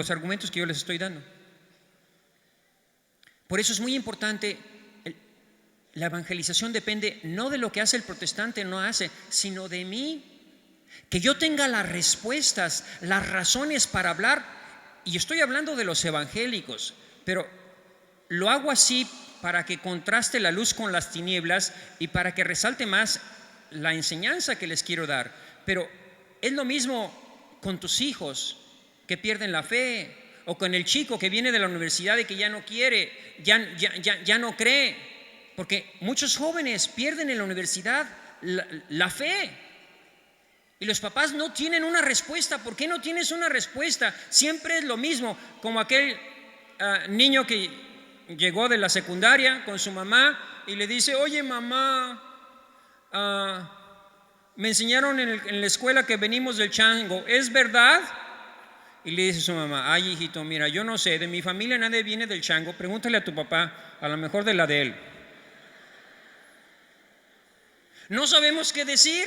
los argumentos que yo les estoy dando. Por eso es muy importante, la evangelización depende no de lo que hace el protestante, no hace, sino de mí. Que yo tenga las respuestas, las razones para hablar. Y estoy hablando de los evangélicos, pero lo hago así para que contraste la luz con las tinieblas y para que resalte más la enseñanza que les quiero dar. Pero es lo mismo con tus hijos que pierden la fe, o con el chico que viene de la universidad y que ya no quiere, ya no cree, porque muchos jóvenes pierden en la universidad la fe. Y los papás no tienen una respuesta. ¿Por qué no tienes una respuesta? Siempre es lo mismo, como aquel niño que llegó de la secundaria con su mamá y le dice: oye mamá, me enseñaron en la escuela que venimos del chango, ¿es verdad? Y le dice su mamá: ay hijito, mira, yo no sé, de mi familia nadie viene del chango, pregúntale a tu papá, a lo mejor de la de él. No sabemos qué decir,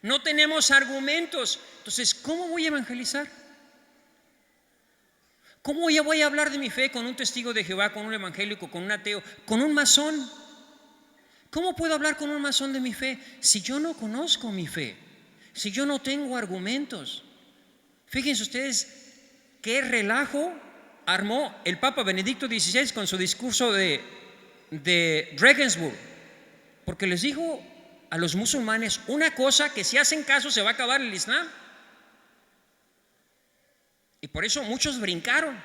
no tenemos argumentos. Entonces, ¿cómo voy a evangelizar? ¿Cómo ya voy a hablar de mi fe con un testigo de Jehová, con un evangélico, con un ateo, con un masón? ¿Cómo puedo hablar con un masón de mi fe si yo no conozco mi fe, si yo no tengo argumentos? Fíjense ustedes qué relajo armó el Papa Benedicto XVI con su discurso de Regensburg, porque les dijo a los musulmanes una cosa que si hacen caso se va a acabar el Islam. Y por eso muchos brincaron.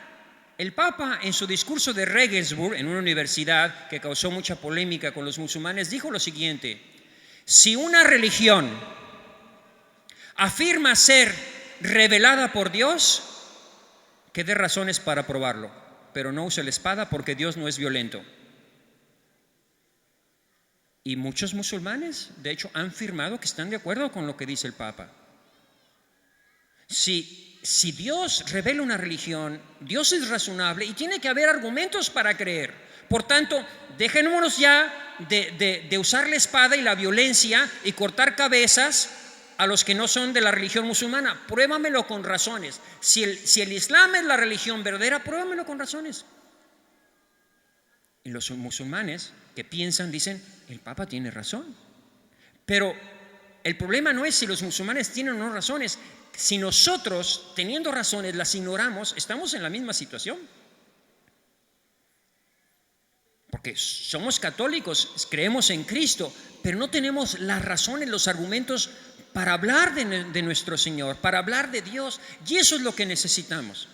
El Papa, en su discurso de Regensburg, en una universidad que causó mucha polémica con los musulmanes, dijo lo siguiente: si una religión afirma ser revelada por Dios, que dé razones para probarlo, pero no use la espada, porque Dios no es violento. Y muchos musulmanes, de hecho, han firmado que están de acuerdo con lo que dice el Papa. Si Dios revela una religión, Dios es razonable y tiene que haber argumentos para creer. Por tanto, dejémonos ya de usar la espada y la violencia y cortar cabezas a los que no son de la religión musulmana. Pruébamelo con razones. Si el Islam es la religión verdadera, pruébamelo con razones. Y los musulmanes que piensan dicen: el Papa tiene razón. Pero el problema no es si los musulmanes tienen o no razones. Si nosotros, teniendo razones, las ignoramos, estamos en la misma situación. Porque somos católicos, creemos en Cristo, pero no tenemos las razones, los argumentos para hablar de nuestro Señor, para hablar de Dios. Y eso es lo que necesitamos.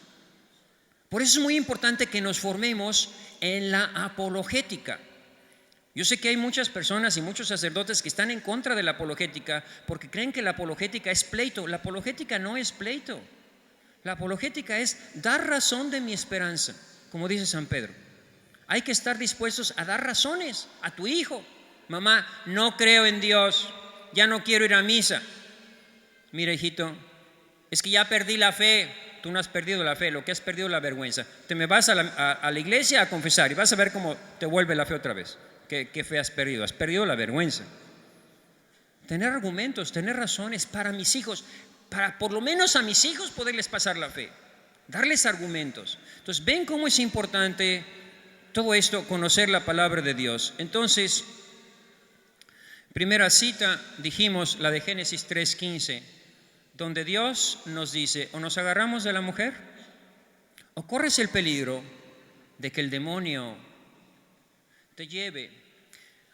Por eso es muy importante que nos formemos en la apologética. Yo sé que hay muchas personas y muchos sacerdotes que están en contra de la apologética porque creen que la apologética es pleito. La apologética no es pleito. La apologética es dar razón de mi esperanza, como dice San Pedro. Hay que estar dispuestos a dar razones a tu hijo. Mamá, no creo en Dios, ya no quiero ir a misa. Mira, hijito, es que ya perdí la fe. Tú no has perdido la fe, lo que has perdido es la vergüenza. Te me vas a la iglesia a confesar y vas a ver cómo te vuelve la fe otra vez. ¿Qué fe has perdido? Has perdido la vergüenza. Tener argumentos, tener razones para mis hijos, para por lo menos a mis hijos poderles pasar la fe, darles argumentos. Entonces, ven cómo es importante todo esto, conocer la palabra de Dios. Entonces, primera cita, dijimos la de Génesis 3:15, donde Dios nos dice: o nos agarramos de la mujer, o corres el peligro de que el demonio te lleve.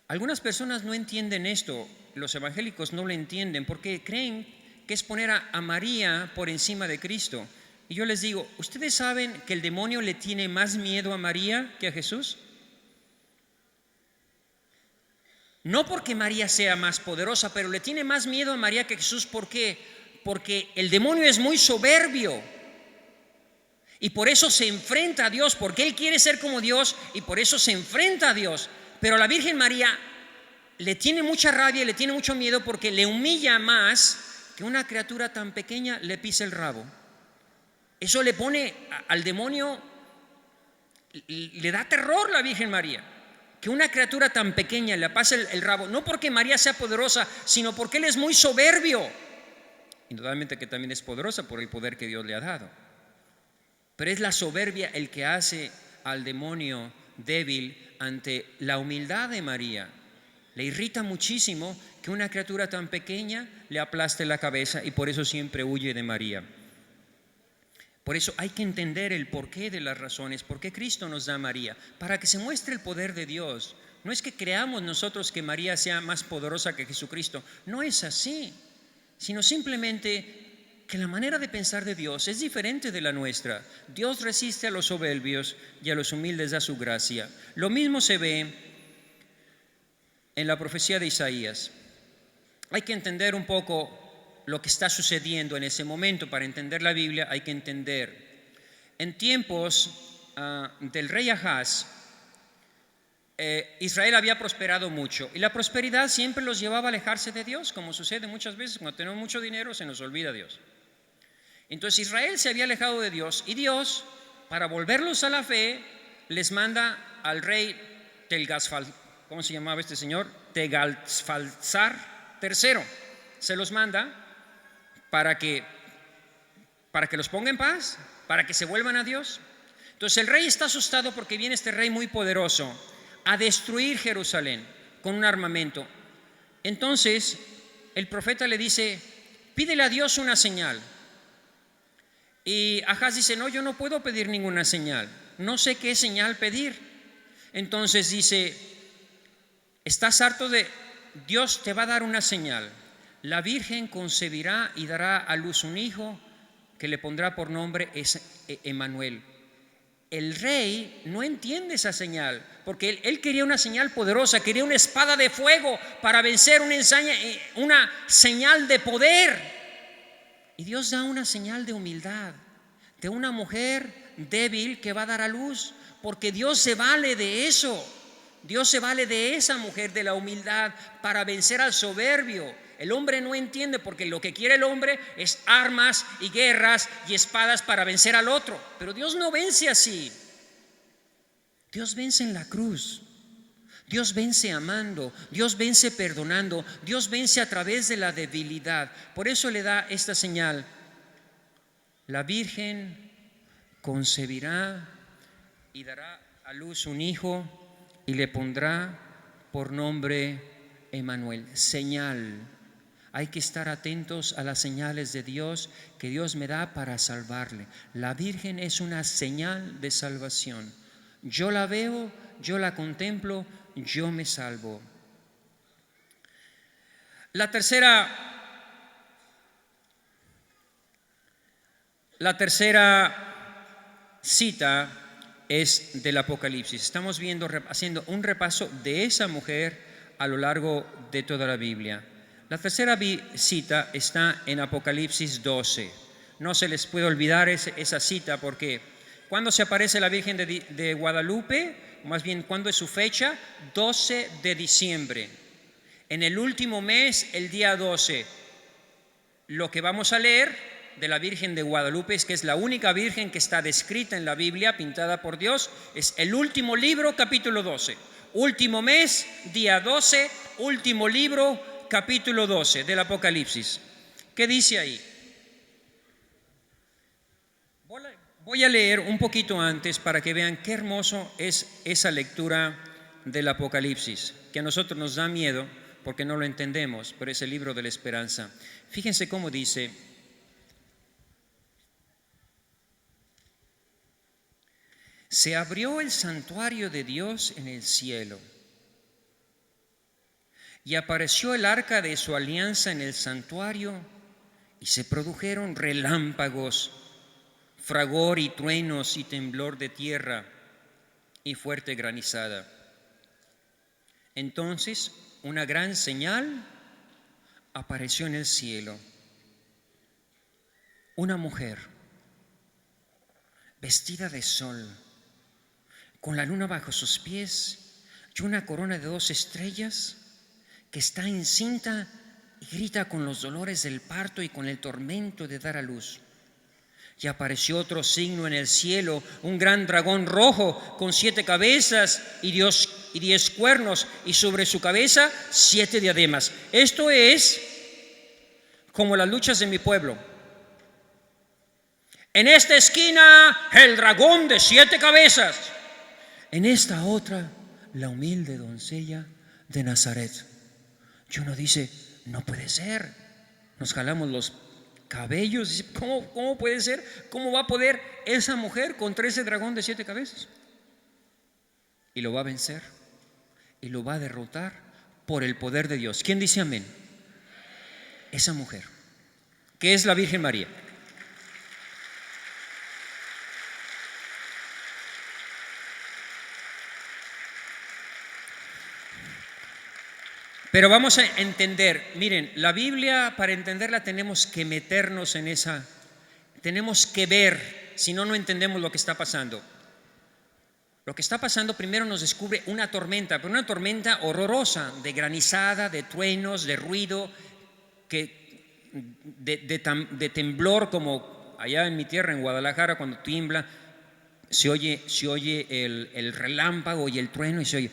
Algunas personas no entienden esto, los evangélicos no lo entienden porque creen que es poner a María por encima de Cristo. Y yo les digo: ¿ustedes saben que el demonio le tiene más miedo a María que a Jesús? No porque María sea más poderosa, pero le tiene más miedo a María que a Jesús. ¿Por qué? Porque el demonio es muy soberbio y por eso se enfrenta a Dios, porque él quiere ser como Dios y por eso se enfrenta a Dios. Pero la Virgen María le tiene mucha rabia, le tiene mucho miedo porque le humilla más que una criatura tan pequeña le pise el rabo. Eso le pone al demonio, le da terror la Virgen María, que una criatura tan pequeña le pase el rabo, no porque María sea poderosa, sino porque él es muy soberbio. Indudablemente que también es poderosa por el poder que Dios le ha dado. Pero es la soberbia el que hace al demonio débil ante la humildad de María. Le irrita muchísimo que una criatura tan pequeña le aplaste la cabeza y por eso siempre huye de María. Por eso hay que entender el porqué de las razones, por qué Cristo nos da a María, para que se muestre el poder de Dios. No es que creamos nosotros que María sea más poderosa que Jesucristo, no es así, sino simplemente que la manera de pensar de Dios es diferente de la nuestra. Dios resiste a los soberbios y a los humildes da su gracia. Lo mismo se ve en la profecía de Isaías. Hay que entender un poco lo que está sucediendo en ese momento. Para entender la Biblia hay que entender. En tiempos del rey Ahaz, Israel había prosperado mucho y la prosperidad siempre los llevaba a alejarse de Dios, como sucede muchas veces cuando tenemos mucho dinero se nos olvida Dios. Entonces Israel se había alejado de Dios y Dios, para volverlos a la fe, les manda al rey ¿cómo se llamaba este señor? Tegalsfalzar III. Se los manda para que los ponga en paz, para que se vuelvan a Dios. Entonces el rey está asustado porque viene este rey muy poderoso a destruir Jerusalén con un armamento. Entonces el profeta le dice: pídele a Dios una señal. Y Ahaz dice: no, yo no puedo pedir ninguna señal, no sé qué señal pedir. Entonces dice: estás harto de... Dios te va a dar una señal. La Virgen concebirá y dará a luz un hijo que le pondrá por nombre Emmanuel. El rey no entiende esa señal, porque él quería una señal poderosa, quería una espada de fuego para vencer, una señal de poder. Y Dios da una señal de humildad, de una mujer débil que va a dar a luz, porque Dios se vale de eso. Dios se vale de esa mujer, de la humildad, para vencer al soberbio. El hombre no entiende, porque lo que quiere el hombre es armas y guerras y espadas para vencer al otro. Pero Dios no vence así. Dios vence en la cruz. Dios vence amando, Dios vence perdonando, Dios vence a través de la debilidad. Por eso le da esta señal: la Virgen concebirá y dará a luz un hijo y le pondrá por nombre Emmanuel. Señal. Hay que estar atentos a las señales de Dios que Dios me da para salvarle. La Virgen es una señal de salvación. Yo la veo, yo la contemplo, yo me salvo. La tercera cita es del Apocalipsis. Estamos haciendo un repaso de esa mujer a lo largo de toda la Biblia. La tercera cita está en Apocalipsis 12. No se les puede olvidar esa cita, porque ¿cuándo se aparece la Virgen de Guadalupe? Más bien, ¿cuándo es su fecha? 12 de diciembre. En el último mes, el día 12. Lo que vamos a leer de la Virgen de Guadalupe es que es la única Virgen que está descrita en la Biblia, pintada por Dios. Es el último libro, capítulo 12. Último mes, día 12, último libro, capítulo 12 del Apocalipsis. ¿Qué dice ahí? Voy a leer un poquito antes para que vean qué hermoso es esa lectura del Apocalipsis, que a nosotros nos da miedo porque no lo entendemos, pero es el libro de la esperanza. Fíjense cómo dice: se abrió el santuario de Dios en el cielo y apareció el arca de su alianza en el santuario, y se produjeron relámpagos, fragor y truenos y temblor de tierra y fuerte granizada. Entonces una gran señal apareció en el cielo: una mujer vestida de sol, con la luna bajo sus pies y una corona de 2 estrellas, que está encinta y grita con los dolores del parto y con el tormento de dar a luz. Y apareció otro signo en el cielo: un gran dragón rojo con 7 cabezas y 10 cuernos, y sobre su cabeza 7 diademas. Esto es como las luchas de mi pueblo. En esta esquina, el dragón de 7 cabezas. En esta otra, la humilde doncella de Nazaret. Y uno dice, no puede ser. Nos jalamos los cabellos. Dice, ¿cómo puede ser? ¿Cómo va a poder esa mujer contra ese dragón de 7 cabezas? Y lo va a vencer. Y lo va a derrotar por el poder de Dios. ¿Quién dice amén? Esa mujer, que es la Virgen María. Pero vamos a entender, miren, la Biblia, para entenderla tenemos que meternos en esa, tenemos que ver, si no, no entendemos lo que está pasando. Lo que está pasando primero nos descubre una tormenta, pero una tormenta horrorosa, de granizada, de truenos, de ruido, de temblor, como allá en mi tierra, en Guadalajara, cuando tiembla, se oye el relámpago y el trueno y se oye.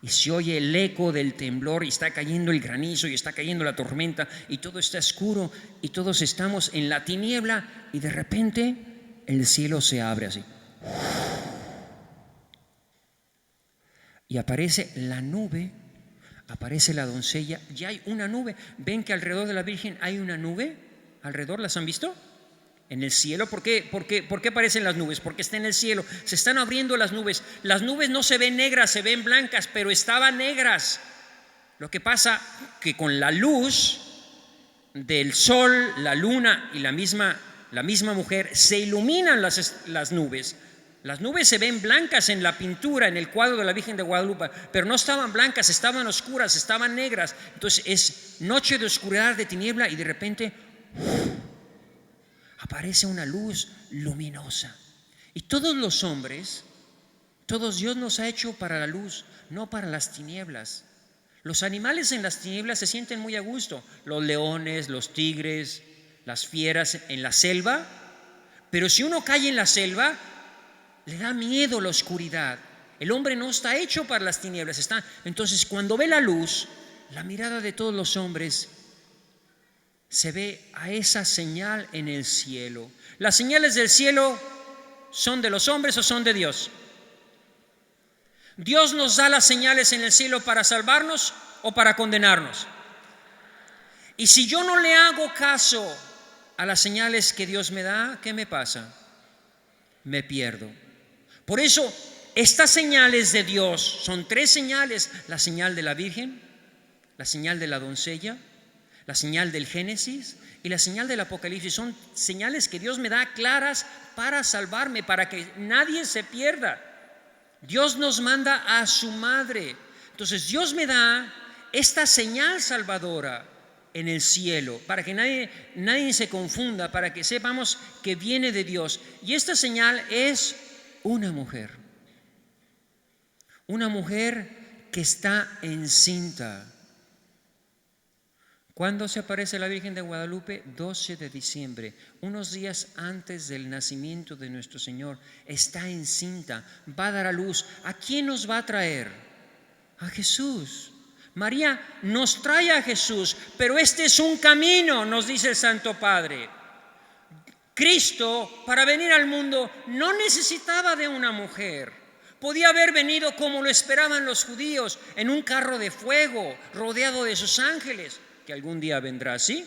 Y se oye el eco del temblor y está cayendo el granizo y está cayendo la tormenta y todo está oscuro y todos estamos en la tiniebla y de repente el cielo se abre así. Y aparece la nube, aparece la doncella y hay una nube. ¿Ven que alrededor de la Virgen hay una nube? ¿Alrededor las han visto? En el cielo. ¿Por qué aparecen las nubes? Porque está en el cielo. Se están abriendo las nubes. Las nubes no se ven negras, se ven blancas, pero estaban negras. Lo que pasa que con la luz del sol, la luna y la misma mujer se iluminan las nubes. Las nubes se ven blancas en la pintura, en el cuadro de la Virgen de Guadalupe, pero no estaban blancas, estaban oscuras, estaban negras. Entonces es noche de oscuridad, de tiniebla y de repente aparece una luz luminosa. Y todos los hombres, todos Dios nos ha hecho para la luz, no para las tinieblas. Los animales en las tinieblas se sienten muy a gusto, los leones, los tigres, las fieras en la selva, pero si uno cae en la selva, le da miedo la oscuridad. El hombre no está hecho para las tinieblas. Entonces, cuando ve la luz, la mirada de todos los hombres se ve a esa señal en el cielo. ¿Las señales del cielo son de los hombres o son de Dios? ¿Dios nos da las señales en el cielo para salvarnos o para condenarnos? Y si yo no le hago caso a las señales que Dios me da, ¿qué me pasa? Me pierdo. Por eso, estas señales de Dios son 3 señales: la señal de la Virgen, la señal de la doncella, la señal del Génesis y la señal del Apocalipsis. Son señales que Dios me da claras para salvarme, para que nadie se pierda. Dios nos manda a su madre. Entonces Dios me da esta señal salvadora en el cielo, para que nadie se confunda, para que sepamos que viene de Dios. Y esta señal es una mujer que está encinta. ¿Cuándo se aparece la Virgen de Guadalupe? 12 de diciembre, unos días antes del nacimiento de nuestro Señor. Está encinta, va a dar a luz. ¿A quién nos va a traer? A Jesús. María nos trae a Jesús, pero este es un camino, nos dice el Santo Padre. Cristo, para venir al mundo, no necesitaba de una mujer. Podía haber venido como lo esperaban los judíos, en un carro de fuego, rodeado de sus ángeles, que algún día vendrá así,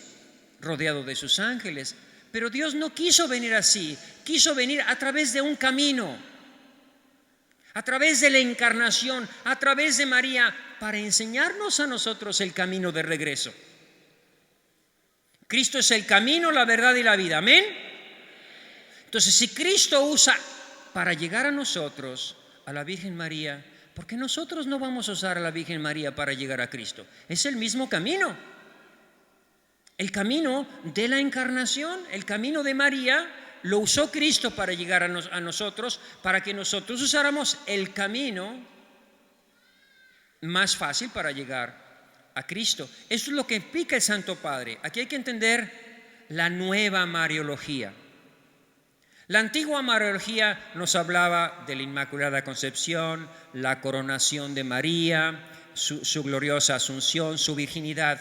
rodeado de sus ángeles. Pero Dios no quiso venir así, quiso venir a través de un camino, a través de la encarnación, a través de María, para enseñarnos a nosotros el camino de regreso. Cristo es el camino, la verdad y la vida. Amén. Entonces, si Cristo usa para llegar a nosotros a la Virgen María, ¿por qué nosotros no vamos a usar a la Virgen María para llegar a Cristo? Es el mismo camino. El camino de la encarnación, el camino de María, lo usó Cristo para llegar a nosotros, para que nosotros usáramos el camino más fácil para llegar a Cristo. Eso es lo que explica el Santo Padre. Aquí hay que entender la nueva Mariología. La antigua Mariología nos hablaba de la Inmaculada Concepción, la coronación de María, su gloriosa asunción, su virginidad.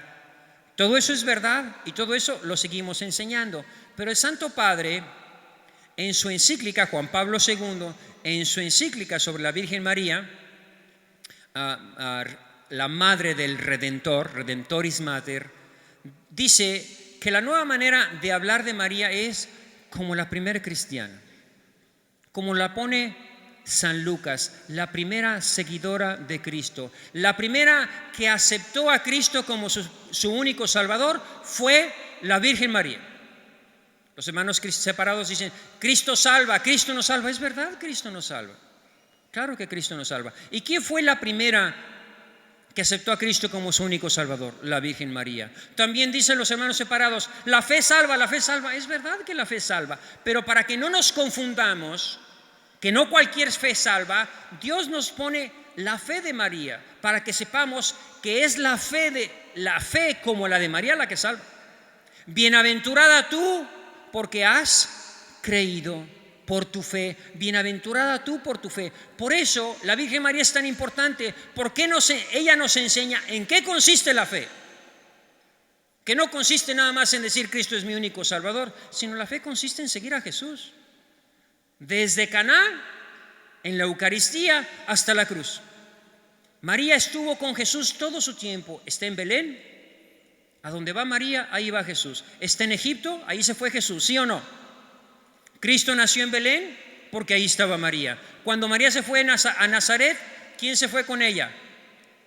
Todo eso es verdad y todo eso lo seguimos enseñando. Pero el Santo Padre, en su encíclica, Juan Pablo II, en su encíclica sobre la Virgen María, la madre del Redentor, Redentoris Mater, dice que la nueva manera de hablar de María es como la primera cristiana, como la pone San Lucas, la primera seguidora de Cristo, la primera que aceptó a Cristo como su único Salvador fue la Virgen María. Los hermanos separados dicen, Cristo salva, Cristo nos salva. Es verdad, Cristo nos salva. Claro que Cristo nos salva. ¿Y quién fue la primera que aceptó a Cristo como su único Salvador? La Virgen María. También dicen los hermanos separados, la fe salva, la fe salva. Es verdad que la fe salva, pero para que no nos confundamos, que no cualquier fe salva, Dios nos pone la fe de María para que sepamos que es la fe como la de María la que salva. Bienaventurada tú porque has creído por tu fe, bienaventurada tú por tu fe. Por eso la Virgen María es tan importante, porque ella nos enseña en qué consiste la fe. Que no consiste nada más en decir Cristo es mi único Salvador, sino la fe consiste en seguir a Jesús. Desde Caná, en la Eucaristía, hasta la cruz. María estuvo con Jesús todo su tiempo. Está en Belén, a donde va María, ahí va Jesús. Está en Egipto, ahí se fue Jesús, ¿sí o no? Cristo nació en Belén porque ahí estaba María. Cuando María se fue a Nazaret, ¿quién se fue con ella?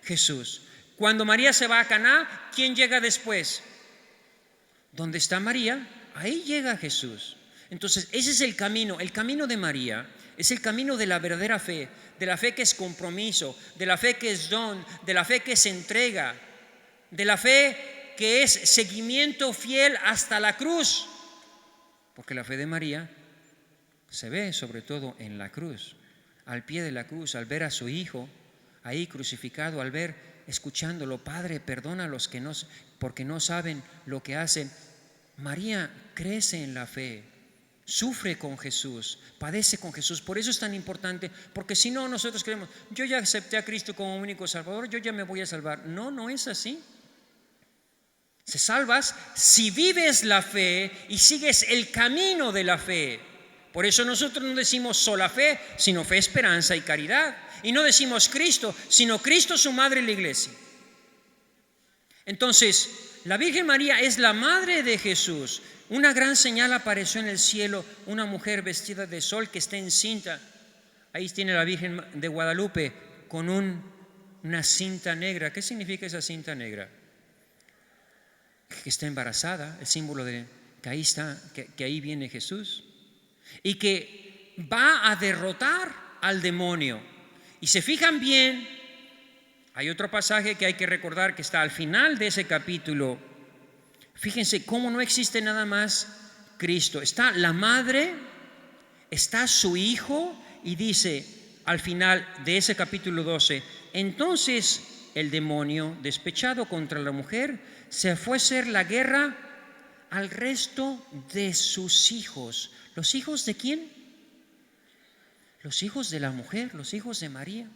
Jesús. Cuando María se va a Caná, ¿quién llega después? ¿Dónde está María? Ahí llega Jesús. Entonces, ese es el camino de María. Es el camino de la verdadera fe, de la fe que es compromiso, de la fe que es don, de la fe que es entrega, de la fe que es seguimiento fiel hasta la cruz. Porque la fe de María se ve sobre todo en la cruz, al pie de la cruz, al ver a su hijo ahí crucificado, al ver, escuchándolo, Padre, perdónalos porque no saben lo que hacen. María crece en la fe, sufre con Jesús, padece con Jesús. Por eso es tan importante, porque si no, nosotros creemos, yo ya acepté a Cristo como único Salvador, yo ya me voy a salvar. No, no es así. Se salvas si vives la fe y sigues el camino de la fe. Por eso nosotros no decimos sola fe, sino fe, esperanza y caridad. Y no decimos Cristo, sino Cristo, su madre y la iglesia. Entonces, la Virgen María es la madre de Jesús. Una gran señal apareció en el cielo, una mujer vestida de sol que está encinta. Ahí tiene la Virgen de Guadalupe con una cinta negra. ¿Qué significa esa cinta negra? Que está embarazada, el símbolo de que ahí está, que ahí viene Jesús, y que va a derrotar al demonio. Y se fijan bien, hay otro pasaje que hay que recordar que está al final de ese capítulo. Fíjense cómo no existe nada más Cristo. Está la madre, está su hijo, y dice al final de ese capítulo 12, entonces el demonio, despechado contra la mujer, se fue a hacer la guerra al resto de sus hijos. ¿Los hijos de quién? Los hijos de la mujer, los hijos de María.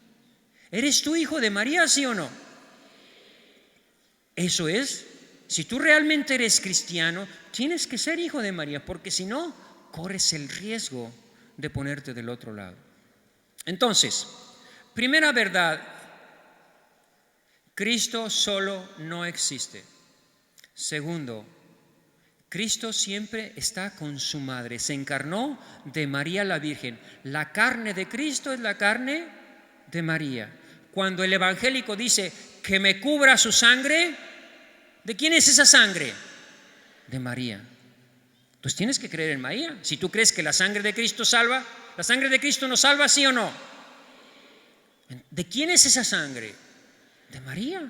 ¿Eres tú hijo de María, sí o no? Eso es. Si tú realmente eres cristiano, tienes que ser hijo de María, porque si no, corres el riesgo de ponerte del otro lado. Entonces, primera verdad, Cristo solo no existe. Segundo, Cristo siempre está con su madre. Se encarnó de María la Virgen. La carne de Cristo es la carne de María. Cuando el evangélico dice que me cubra su sangre, ¿de quién es esa sangre? De María. Entonces tienes que creer en María. Si tú crees que la sangre de Cristo salva, ¿la sangre de Cristo nos salva, sí o no? ¿De quién es esa sangre? De María.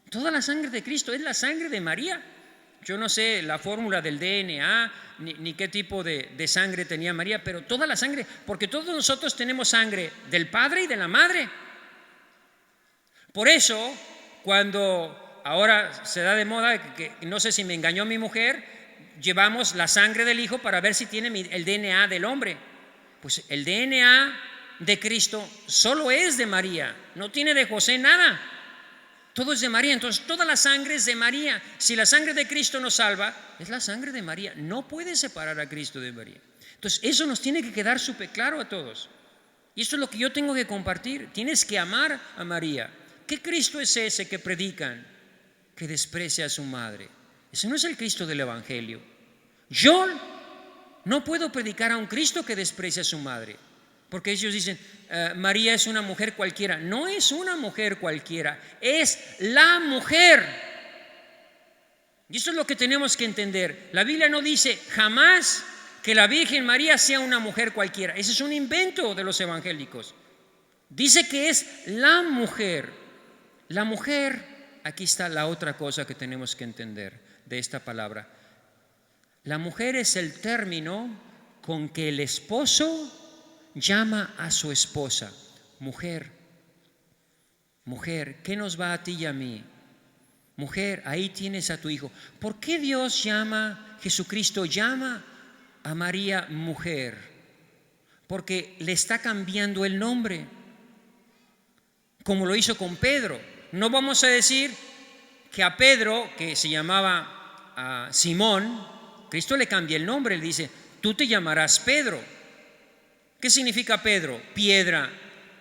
Toda la sangre de Cristo es la sangre de María. Yo no sé la fórmula del DNA ni qué tipo de sangre tenía María, pero toda la sangre, porque todos nosotros tenemos sangre del Padre y de la Madre. Por eso, cuando ahora se da de moda, que no sé si me engañó mi mujer, llevamos la sangre del Hijo para ver si tiene el DNA del hombre. Pues el DNA de Cristo solo es de María, no tiene de José nada. Todo es de María, entonces toda la sangre es de María. Si la sangre de Cristo nos salva, es la sangre de María. No puede separar a Cristo de María. Entonces eso nos tiene que quedar súper claro a todos. Y esto es lo que yo tengo que compartir. Tienes que amar a María. ¿Qué Cristo es ese que predican que desprecia a su madre? Ese no es el Cristo del Evangelio. Yo no puedo predicar a un Cristo que desprecia a su madre, porque ellos dicen, María es una mujer cualquiera. No es una mujer cualquiera, es la mujer. Y eso es lo que tenemos que entender. La Biblia no dice jamás que la Virgen María sea una mujer cualquiera. Ese es un invento de los evangélicos. Dice que es la mujer. La mujer, aquí está la otra cosa que tenemos que entender de esta palabra. La mujer es el término con que el esposo llama a su esposa. Mujer, mujer, ¿qué nos va a ti y a mí? Mujer, ahí tienes a tu hijo. ¿Por qué Dios llama, Jesucristo llama a María mujer? Porque le está cambiando el nombre, como lo hizo con Pedro. No vamos a decir que a Pedro, que se llamaba Simón, Cristo le cambia el nombre, le dice, tú te llamarás Pedro. ¿Qué significa Pedro? Piedra.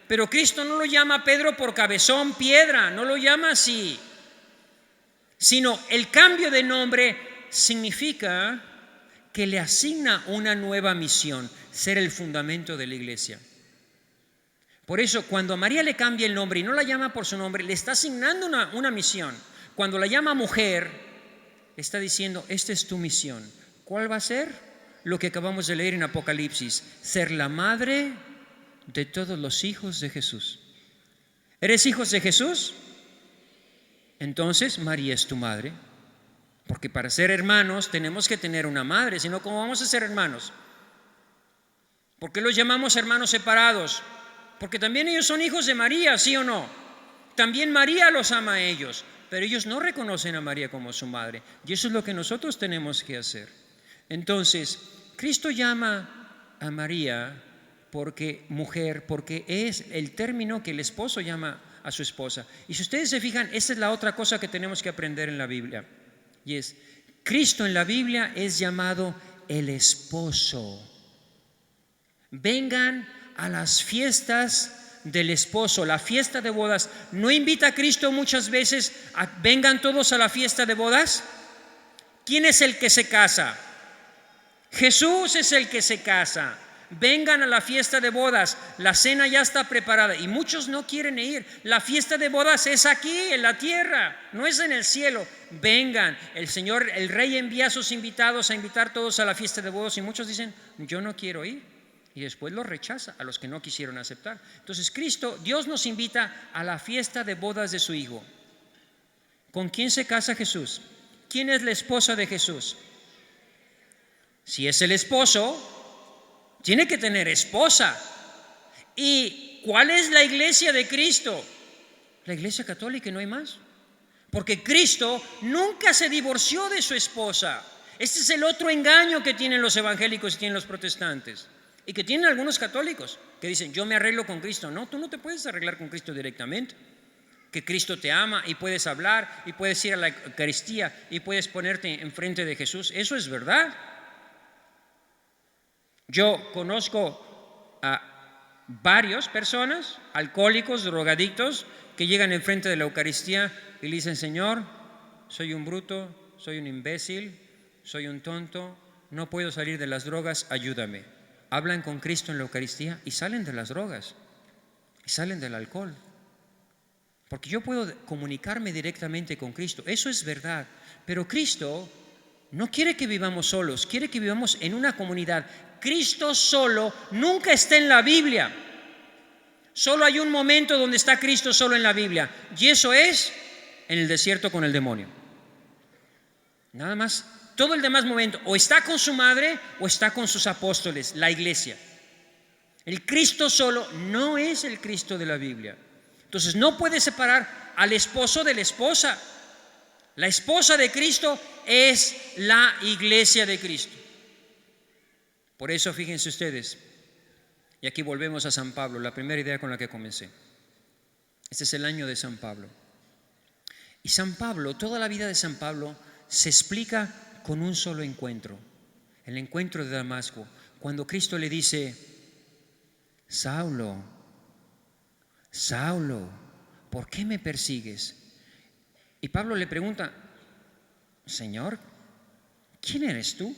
Pero Cristo no lo llama Pedro por cabezón, piedra, no lo llama así. Sino el cambio de nombre significa que le asigna una nueva misión, ser el fundamento de la iglesia. Por eso, cuando a María le cambia el nombre y no la llama por su nombre, le está asignando una misión. Cuando la llama mujer, está diciendo, esta es tu misión. ¿Cuál va a ser? Lo que acabamos de leer en Apocalipsis, ser la madre de todos los hijos de Jesús. ¿Eres hijos de Jesús? Entonces María es tu madre, porque para ser hermanos tenemos que tener una madre, si no, ¿cómo vamos a ser hermanos? ¿Por qué los llamamos hermanos separados? Porque también ellos son hijos de María, ¿sí o no? También María los ama a ellos, pero ellos no reconocen a María como su madre, y eso es lo que nosotros tenemos que hacer. Entonces, Cristo llama a María porque mujer, porque es el término que el esposo llama a su esposa. Y si ustedes se fijan, esa es la otra cosa que tenemos que aprender en la Biblia, y es, Cristo en la Biblia es llamado el esposo. Vengan a las fiestas del esposo, la fiesta de bodas. ¿No invita a Cristo muchas veces a vengan todos a la fiesta de bodas? ¿Quién es el que se casa? Jesús es el que se casa. Vengan a la fiesta de bodas, la cena ya está preparada y muchos no quieren ir. La fiesta de bodas es aquí en la tierra, no es en el cielo. Vengan, el Señor, el Rey envía a sus invitados a invitar todos a la fiesta de bodas y muchos dicen, yo no quiero ir. Y después los rechaza a los que no quisieron aceptar. Entonces Cristo, Dios nos invita a la fiesta de bodas de su Hijo. ¿Con quién se casa Jesús? ¿Quién es la esposa de Jesús? Si es el esposo, tiene que tener esposa. ¿Y cuál es la iglesia de Cristo? La iglesia católica, y no hay más. Porque Cristo nunca se divorció de su esposa. Este es el otro engaño que tienen los evangélicos y tienen los protestantes. Y que tienen algunos católicos que dicen, yo me arreglo con Cristo. No, tú no te puedes arreglar con Cristo directamente. Que Cristo te ama y puedes hablar y puedes ir a la Eucaristía y puedes ponerte enfrente de Jesús. Eso es verdad. Yo conozco a varias personas, alcohólicos, drogadictos, que llegan enfrente de la Eucaristía y le dicen, Señor, soy un bruto, soy un imbécil, soy un tonto, no puedo salir de las drogas, ayúdame. Hablan con Cristo en la Eucaristía y salen de las drogas y salen del alcohol. Porque yo puedo comunicarme directamente con Cristo, eso es verdad, pero Cristo no quiere que vivamos solos, quiere que vivamos en una comunidad. Cristo solo nunca está en la Biblia. Solo hay un momento donde está Cristo solo en la Biblia, y eso es en el desierto con el demonio. Nada más. Todo el demás momento o está con su madre o está con sus apóstoles, la iglesia. El Cristo solo no es el Cristo de la Biblia. Entonces no puede separar al esposo de la esposa. La esposa de Cristo es la iglesia de Cristo. Por eso fíjense ustedes, y aquí volvemos a San Pablo, la primera idea con la que comencé. Este es el año de San Pablo. Y San Pablo, toda la vida de San Pablo se explica con un solo encuentro, el encuentro de Damasco, cuando Cristo le dice: Saulo, Saulo, ¿por qué me persigues? Y Pablo le pregunta: Señor, ¿quién eres tú?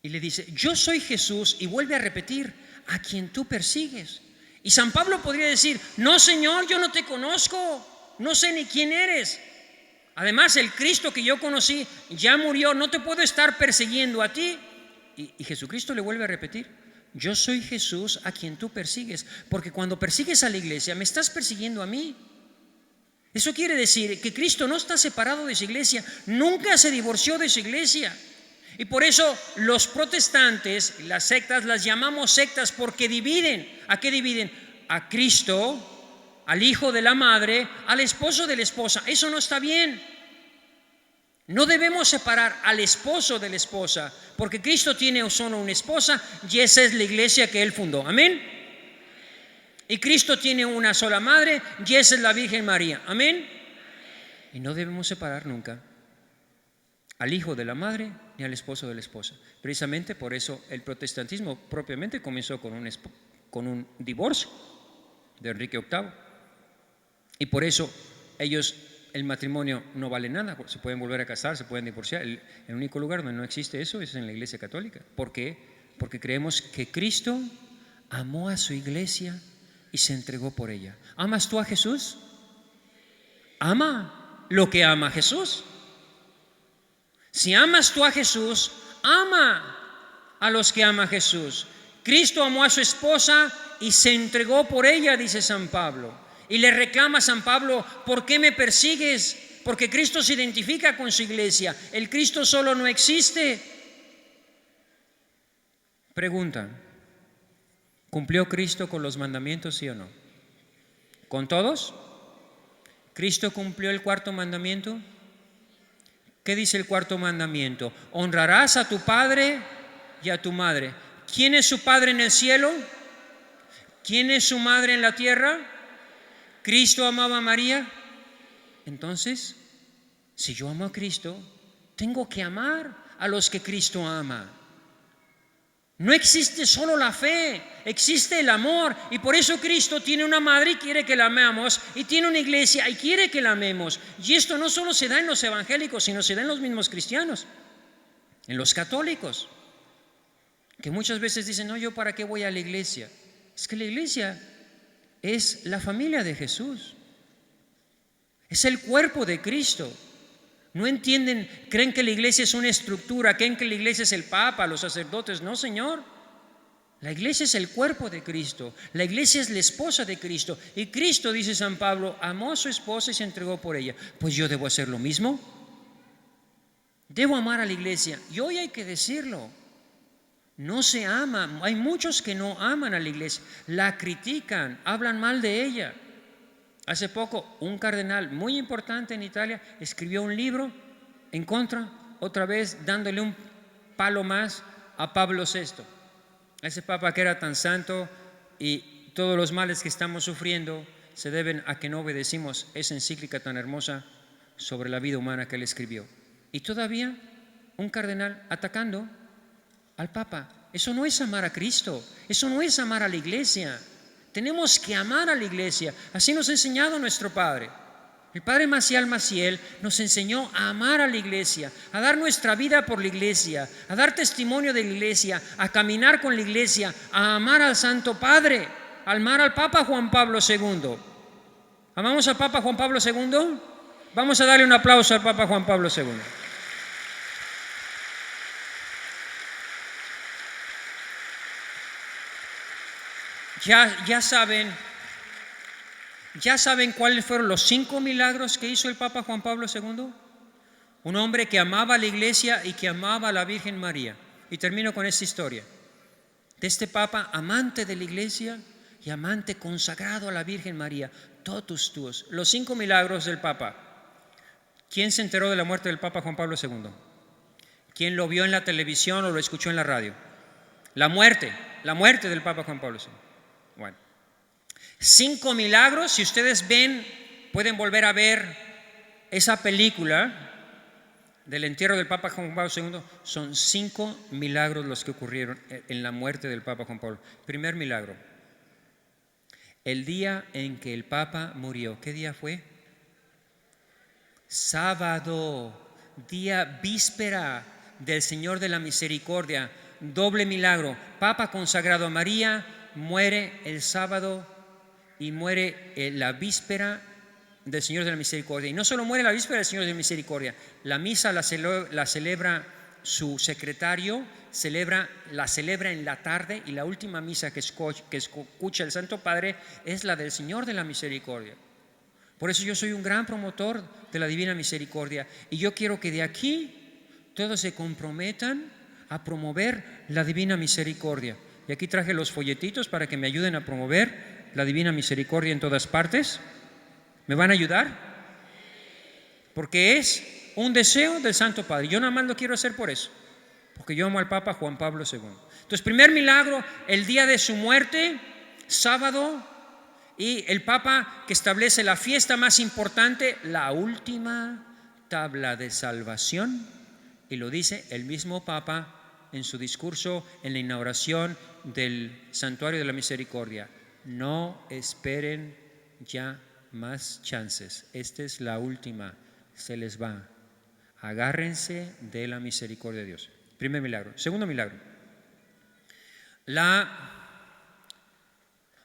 Y le dice: yo soy Jesús, y vuelve a repetir: a quien tú persigues. Y San Pablo podría decir: no, Señor, yo no te conozco, no sé ni quién eres. Además, el Cristo que yo conocí ya murió, no te puedo estar persiguiendo a ti. Y Jesucristo le vuelve a repetir: yo soy Jesús a quien tú persigues, porque cuando persigues a la iglesia me estás persiguiendo a mí. Eso quiere decir que Cristo no está separado de su iglesia, nunca se divorció de su iglesia. Y por eso los protestantes, las sectas, las llamamos sectas porque dividen. ¿A qué dividen? A Cristo, al hijo de la madre, al esposo de la esposa. Eso no está bien. No debemos separar al esposo de la esposa, porque Cristo tiene solo una esposa y esa es la iglesia que Él fundó. Amén. Y Cristo tiene una sola madre y esa es la Virgen María. Amén. Y no debemos separar nunca al hijo de la madre ni al esposo de la esposa. Precisamente por eso el protestantismo propiamente comenzó con un divorcio de Enrique VIII. Y por eso el matrimonio no vale nada, se pueden volver a casar, se pueden divorciar. El único lugar donde no existe eso es en la Iglesia Católica. ¿Por qué? Porque creemos que Cristo amó a su iglesia y se entregó por ella. ¿Amas tú a Jesús? Ama lo que ama Jesús. Si amas tú a Jesús, ama a los que ama Jesús. Cristo amó a su esposa y se entregó por ella, dice San Pablo. Y le reclama a San Pablo: ¿por qué me persigues? Porque Cristo se identifica con su iglesia. El Cristo solo no existe. Pregunta: ¿cumplió Cristo con los mandamientos, sí o no? ¿Con todos? ¿Cristo cumplió el cuarto mandamiento? ¿Qué dice el cuarto mandamiento? Honrarás a tu padre y a tu madre. ¿Quién es su padre en el cielo? ¿Quién es su madre en la tierra? ¿Cristo amaba a María? Entonces, si yo amo a Cristo, tengo que amar a los que Cristo ama. No existe solo la fe, existe el amor. Y por eso Cristo tiene una madre y quiere que la amemos, y tiene una iglesia y quiere que la amemos. Y esto no solo se da en los evangélicos, sino se da en los mismos cristianos, en los católicos, que muchas veces dicen: no, ¿yo para qué voy a la iglesia? Es que la iglesia es la familia de Jesús, es el cuerpo de Cristo. No entienden, creen que la iglesia es una estructura, creen que la iglesia es el Papa, los sacerdotes. No, Señor. La iglesia es el cuerpo de Cristo, la iglesia es la esposa de Cristo. Y Cristo, dice San Pablo, amó a su esposa y se entregó por ella. Pues yo debo hacer lo mismo. Debo amar a la iglesia. Y hoy hay que decirlo: no se ama. Hay muchos que no aman a la iglesia, la critican, hablan mal de ella. Hace poco un cardenal muy importante en Italia escribió un libro en contra, otra vez dándole un palo más a Pablo VI, a ese papa que era tan santo, y todos los males que estamos sufriendo se deben a que no obedecimos esa encíclica tan hermosa sobre la vida humana que él escribió. Y todavía un cardenal atacando al papa. Eso no es amar a Cristo, eso no es amar a la iglesia. Tenemos que amar a la iglesia. Así nos ha enseñado nuestro Padre. El Padre Maciel nos enseñó a amar a la iglesia, a dar nuestra vida por la iglesia, a dar testimonio de la iglesia, a caminar con la iglesia, a amar al Santo Padre, a amar al Papa Juan Pablo II. ¿Amamos al Papa Juan Pablo II? Vamos a darle un aplauso al Papa Juan Pablo II. Ya saben cuáles fueron los 5 milagros que hizo el Papa Juan Pablo II. Un hombre que amaba a la iglesia y que amaba a la Virgen María. Y termino con esta historia de este Papa amante de la iglesia y amante consagrado a la Virgen María. Totus tuos. Los 5 milagros del Papa. ¿Quién se enteró de la muerte del Papa Juan Pablo II? ¿Quién lo vio en la televisión o lo escuchó en la radio? La muerte del Papa Juan Pablo II. Bueno, 5 milagros. Si ustedes ven pueden volver a ver esa película del entierro del Papa Juan Pablo II. Son 5 milagros los que ocurrieron en la muerte del Papa Juan Pablo. Primer milagro, el día en que el Papa murió. ¿Qué día fue? Sábado, día víspera del Señor de la Misericordia. Doble milagro. Papa consagrado a María, muere el sábado y muere la víspera del Señor de la Misericordia. Y no solo muere la víspera del Señor de la Misericordia, la misa la celebra su secretario, la celebra en la tarde, y la última misa que escucha el Santo Padre es la del Señor de la Misericordia. Por eso yo soy un gran promotor de la Divina Misericordia, y yo quiero que de aquí todos se comprometan a promover la Divina Misericordia. Y aquí traje los folletitos para que me ayuden a promover la Divina Misericordia en todas partes. ¿Me van a ayudar? Porque es un deseo del Santo Padre. Yo nada más lo quiero hacer por eso, porque yo amo al Papa Juan Pablo II. Entonces, primer milagro, el día de su muerte, sábado, y el Papa que establece la fiesta más importante, la última tabla de salvación, y lo dice el mismo Papa en su discurso en la inauguración del Santuario de la Misericordia: no esperen ya más chances, esta es la última, se les va, agárrense de la misericordia de Dios. Primer milagro. Segundo milagro,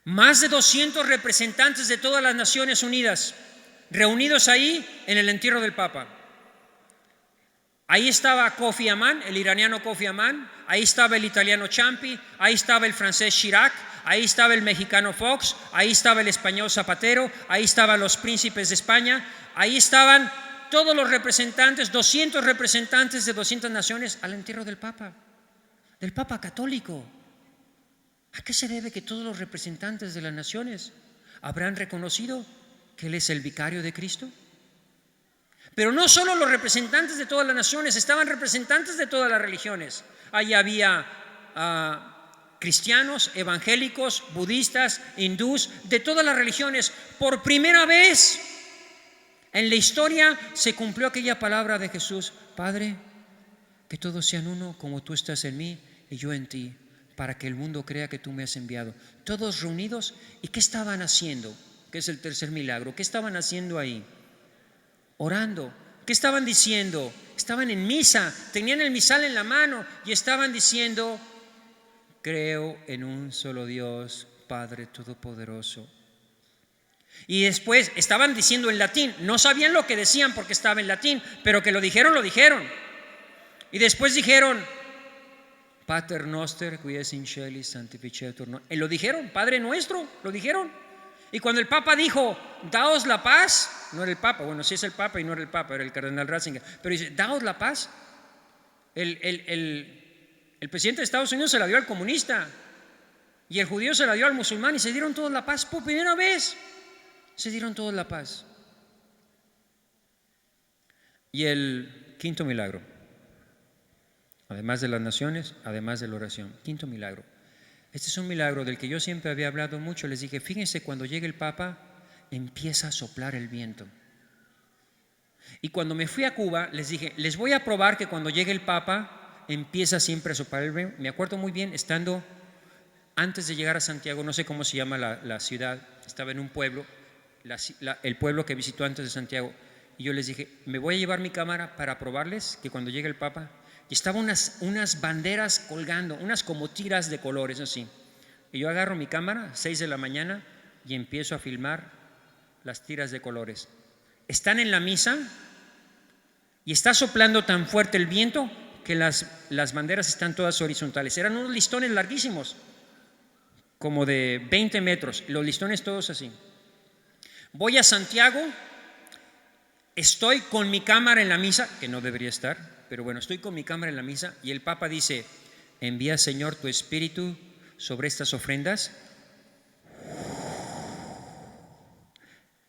más de 200 representantes de todas las Naciones Unidas reunidos ahí en el entierro del Papa. Ahí estaba Kofi Annan, el iraniano Kofi Annan, ahí estaba el italiano Ciampi, ahí estaba el francés Chirac, ahí estaba el mexicano Fox, ahí estaba el español Zapatero, ahí estaban los príncipes de España, ahí estaban todos los representantes, 200 representantes de 200 naciones al entierro del Papa católico. ¿A qué se debe que todos los representantes de las naciones habrán reconocido que Él es el vicario de Cristo? Pero no solo los representantes de todas las naciones, estaban representantes de todas las religiones. Ahí había cristianos, evangélicos, budistas, hindús, de todas las religiones. Por primera vez en la historia se cumplió aquella palabra de Jesús: Padre, que todos sean uno como tú estás en mí y yo en ti, para que el mundo crea que tú me has enviado. Todos reunidos. ¿Y qué estaban haciendo? Que es el tercer milagro. ¿Qué estaban haciendo ahí? Orando. ¿Qué estaban diciendo? Estaban en misa, tenían el misal en la mano y estaban diciendo: creo en un solo Dios, Padre Todopoderoso. Y después estaban diciendo en latín, no sabían lo que decían porque estaba en latín, pero que lo dijeron, lo dijeron. Y después dijeron: Pater noster, qui es in celis, sanctificetur nomen. Y lo dijeron, Padre nuestro, lo dijeron. Y cuando el Papa dijo: daos la paz, no era el Papa, bueno, sí es el Papa y no era el Papa, era el cardenal Ratzinger, pero dice: daos la paz. El presidente de Estados Unidos se la dio al comunista y el judío se la dio al musulmán, y se dieron todos la paz. Por primera vez se dieron todos la paz. Y el quinto milagro, además de las naciones, además de la oración, quinto milagro. Este es un milagro del que yo siempre había hablado mucho. Les dije: fíjense, cuando llegue el Papa empieza a soplar el viento. Y cuando me fui a Cuba les dije: les voy a probar que cuando llegue el Papa empieza siempre a soplar el viento. Me acuerdo muy bien, estando antes de llegar a Santiago, no sé cómo se llama la ciudad, estaba en un pueblo, el pueblo que visitó antes de Santiago, y yo les dije: me voy a llevar mi cámara para probarles que cuando llegue el Papa. Y estaban unas banderas colgando, unas como tiras de colores así. Y yo agarro mi cámara, 6 de la mañana, y empiezo a filmar las tiras de colores. Están en la misa y está soplando tan fuerte el viento que las banderas están todas horizontales. Eran unos listones larguísimos, como de 20 metros, los listones todos así. Voy a Santiago, estoy con mi cámara en la misa, que no debería estar, pero bueno, estoy con mi cámara en la misa, y el Papa dice: envía, Señor, tu espíritu sobre estas ofrendas.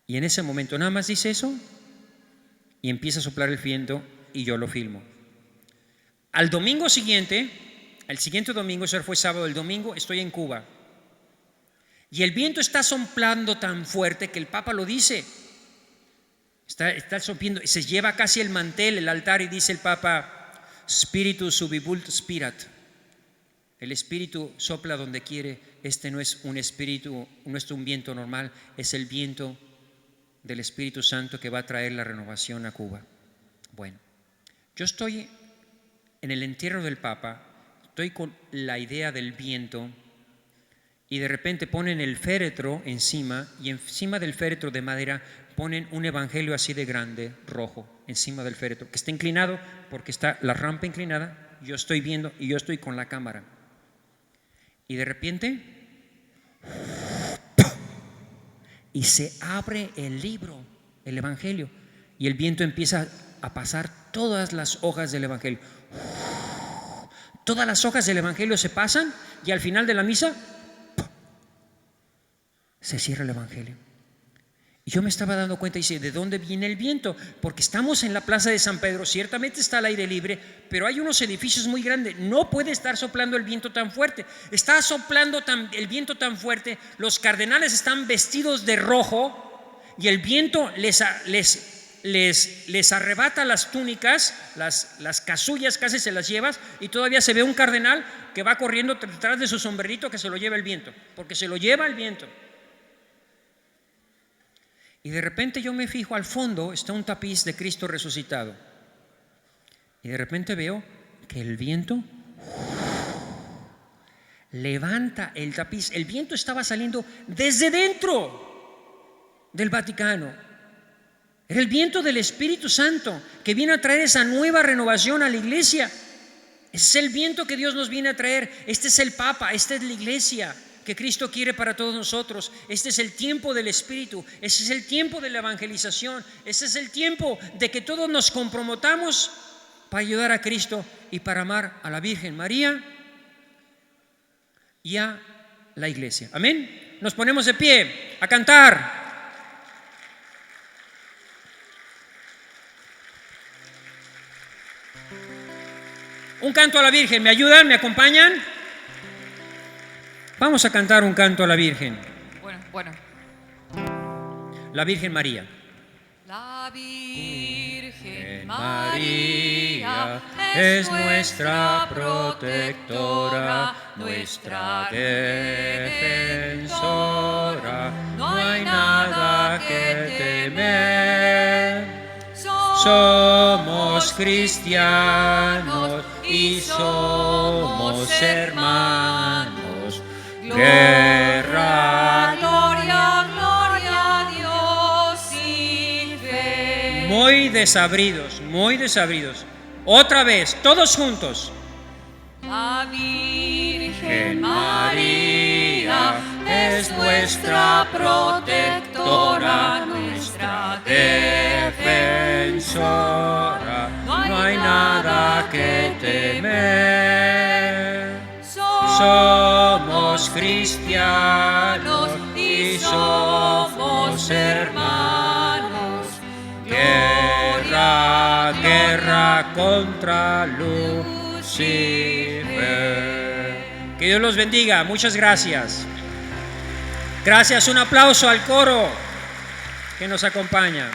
Y en ese momento nada más dice eso y empieza a soplar el viento, y yo lo filmo. Al domingo siguiente, el siguiente domingo, eso fue sábado, el domingo estoy en Cuba y el viento está soplando tan fuerte que el Papa lo dice: Está sopliendo, se lleva casi el mantel, el altar, y dice el Papa: Spiritus subivult spirat. El Espíritu sopla donde quiere. Este no es un espíritu, no es un viento normal, es el viento del Espíritu Santo que va a traer la renovación a Cuba. Bueno, yo estoy en el entierro del Papa, estoy con la idea del viento, y de repente ponen el féretro encima, y encima del féretro de madera ponen un evangelio así de grande, rojo, encima del féretro, que está inclinado porque está la rampa inclinada. Yo estoy viendo y yo estoy con la cámara. Y de repente, y se abre el libro, el evangelio, y el viento empieza a pasar todas las hojas del evangelio. Todas las hojas del evangelio se pasan, y al final de la misa se cierra el evangelio. Y yo me estaba dando cuenta y dice: ¿de dónde viene el viento? Porque estamos en la plaza de San Pedro, ciertamente está al aire libre, pero hay unos edificios muy grandes, no puede estar soplando el viento tan fuerte. Está soplando el viento tan fuerte, los cardenales están vestidos de rojo y el viento les arrebata las túnicas, las casullas casi se las lleva, y todavía se ve un cardenal que va corriendo detrás de su sombrerito, que se lo lleva el viento, porque se lo lleva el viento. Y de repente yo me fijo, al fondo está un tapiz de Cristo resucitado, y de repente veo que el viento levanta el tapiz. El viento estaba saliendo desde dentro del Vaticano. Era el viento del Espíritu Santo que viene a traer esa nueva renovación a la iglesia. Es el viento que Dios nos viene a traer. Este es el Papa, esta es la iglesia que Cristo quiere para todos nosotros. Este es el tiempo del Espíritu, este es el tiempo de la evangelización, este es el tiempo de que todos nos comprometamos para ayudar a Cristo y para amar a la Virgen María y a la iglesia. Amén. Nos ponemos de pie a cantar. Un canto a la Virgen. ¿Me ayudan? ¿Me acompañan? Vamos a cantar un canto a la Virgen. Bueno. La Virgen María. La Virgen María es nuestra protectora, nuestra defensora. No hay nada que temer. Somos cristianos y somos hermanos. Guerra, gloria, gloria a Dios y fe. Muy desabridos, muy desabridos. Otra vez, todos juntos. La Virgen María es nuestra protectora, nuestra defensora. No hay nada que temer. Somos cristianos y somos hermanos. Guerra, guerra contra Lucifer. Que Dios los bendiga. Muchas gracias. Gracias. Un aplauso al coro que nos acompaña.